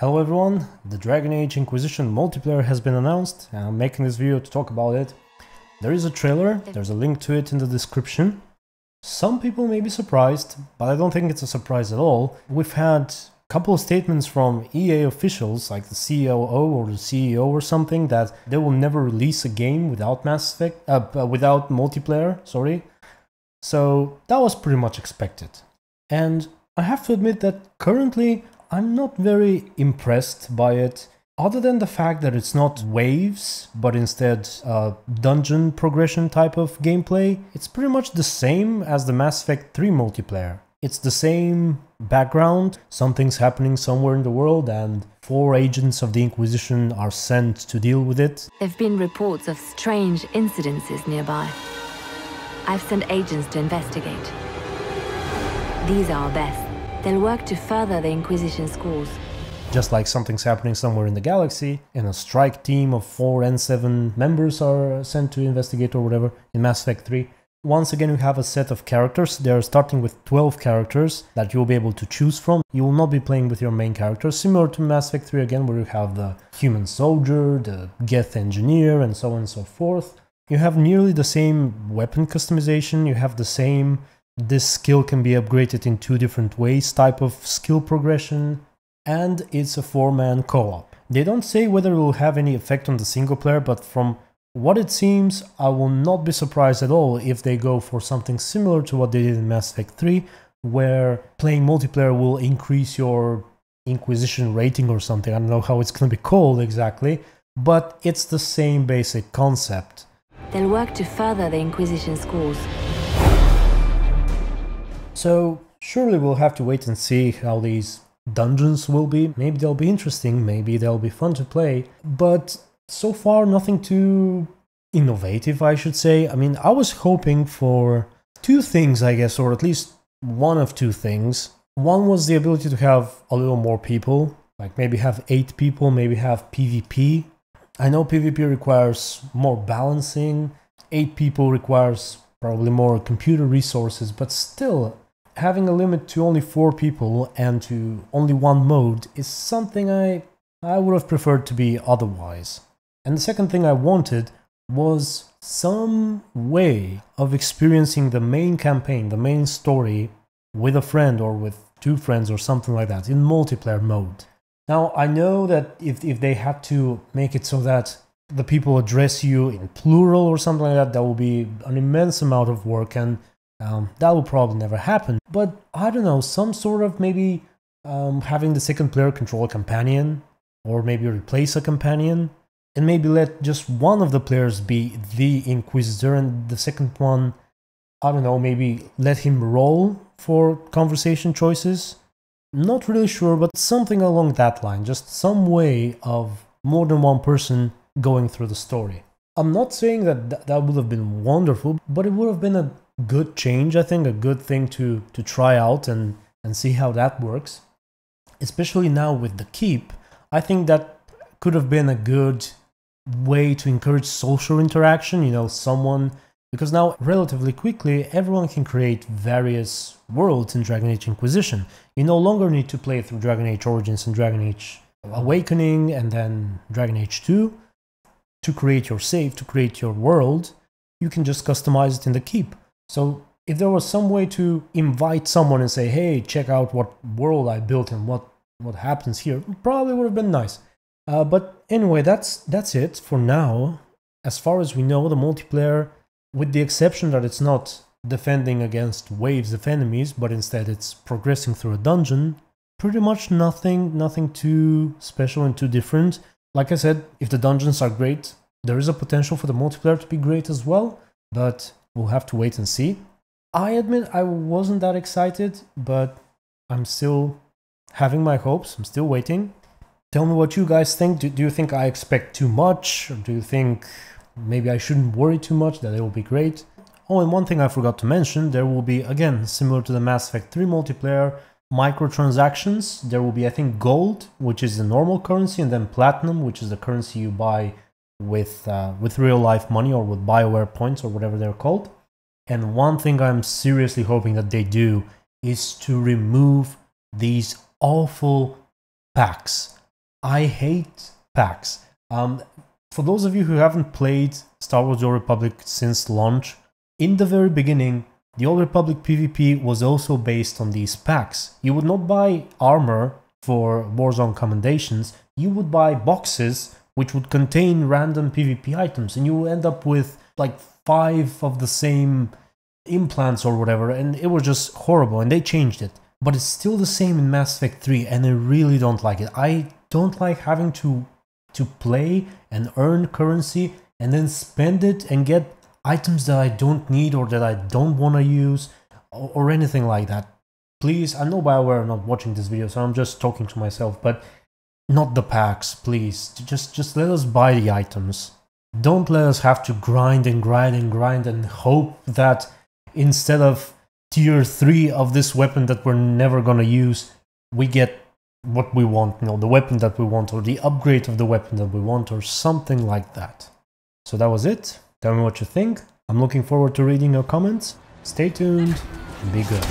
Hello everyone, the Dragon Age Inquisition Multiplayer has been announced and I'm making this video to talk about it. There is a trailer, there's a link to it in the description. Some people may be surprised, but I don't think it's a surprise at all. We've had a couple of statements from EA officials, like the COO or the CEO or something, that they will never release a game without without multiplayer, sorry. So that was pretty much expected. And I have to admit that currently I'm not very impressed by it, other than the fact that it's not waves, but instead dungeon progression type of gameplay. It's pretty much the same as the Mass Effect 3 multiplayer. It's the same background, something's happening somewhere in the world and 4 agents of the Inquisition are sent to deal with it. There have been reports of strange incidences nearby. I've sent agents to investigate. These are our best. They'll work to further the Inquisition's cause. Just like something's happening somewhere in the galaxy, and a strike team of 4 N7 members are sent to investigate or whatever in Mass Effect 3. Once again, you have a set of characters. They're starting with 12 characters that you'll be able to choose from. You will not be playing with your main characters, similar to Mass Effect 3 again, where you have the human soldier, the Geth engineer, and so on and so forth. You have nearly the same weapon customization, you have the same this skill can be upgraded in 2 different ways type of skill progression, and it's a 4-man co-op. They don't say whether it will have any effect on the single player, but from what it seems, I will not be surprised at all if they go for something similar to what they did in Mass Effect 3, where playing multiplayer will increase your Inquisition rating or something. I don't know how it's going to be called exactly, but it's the same basic concept. They'll work to further the Inquisition's cause. So surely we'll have to wait and see how these dungeons will be. Maybe they'll be interesting, maybe they'll be fun to play, but so far nothing too innovative, I should say. I mean, I was hoping for 2 things, I guess, or at least one of 2 things. One was the ability to have a little more people, like maybe have 8 people, maybe have PvP. I know PvP requires more balancing, 8 people requires probably more computer resources, but still, having a limit to only 4 people and to only 1 mode is something I would have preferred to be otherwise. And the second thing I wanted was some way of experiencing the main campaign, the main story, with a friend or with 2 friends or something like that in multiplayer mode. Now, I know that if they had to make it so that the people address you in plural or something like that, that will be an immense amount of work, and that will probably never happen. But I don't know, some sort of maybe having the second player control a companion, or maybe replace a companion, and maybe let just one of the players be the Inquisitor and the second one, I don't know, maybe let him roll for conversation choices. Not really sure, but something along that line, just some way of more than one person going through the story. I'm not saying that that would have been wonderful, but it would have been a good change, I think, a good thing to try out and see how that works. Especially now with the keep, I think that could have been a good way to encourage social interaction, you know, because now relatively quickly everyone can create various worlds in Dragon Age Inquisition. You no longer need to play through Dragon Age Origins and Dragon Age Awakening and then Dragon Age 2 to create your save, to create your world. You can just customize it in the keep. So if there was some way to invite someone and say, hey, check out what world I built and what happens here, probably would have been nice. But anyway, that's it for now. As far as we know, the multiplayer, with the exception that it's not defending against waves of enemies, but instead it's progressing through a dungeon, pretty much nothing too special and too different. Like I said, if the dungeons are great, there is a potential for the multiplayer to be great as well, but we'll have to wait and see. I admit I wasn't that excited, but I'm still having my hopes. I'm still waiting. Tell me what you guys think. Do you think I expect too much? Or do you think maybe I shouldn't worry too much, that it will be great? Oh, and one thing I forgot to mention, there will be, again, similar to the Mass Effect 3 multiplayer, microtransactions. There will be, I think, gold, which is the normal currency, and then platinum, which is the currency you buy with real-life money or with BioWare points or whatever they're called. And one thing I'm seriously hoping that they do is to remove these awful packs I hate packs. For those of you who haven't played Star Wars The Old Republic since launch, in the very beginning, the Old Republic PvP was also based on these packs. You would not buy armor for Warzone commendations, you would buy boxes which would contain random PvP items, and you will end up with like 5 of the same implants or whatever, and it was just horrible, and they changed it. But it's still the same in Mass Effect 3, and I really don't like it. I don't like having to play and earn currency and then spend it and get items that I don't need or that I don't want to use or anything like that. Please, I know BioWare are not watching this video, so I'm just talking to myself, but not the packs, please. Just let us buy the items. Don't let us have to grind and grind and grind and hope that instead of tier 3 of this weapon that we're never gonna use, we get what we want, you know, the weapon that we want, or the upgrade of the weapon that we want, or something like that. So that was it. Tell me what you think. I'm looking forward to reading your comments. Stay tuned and be good.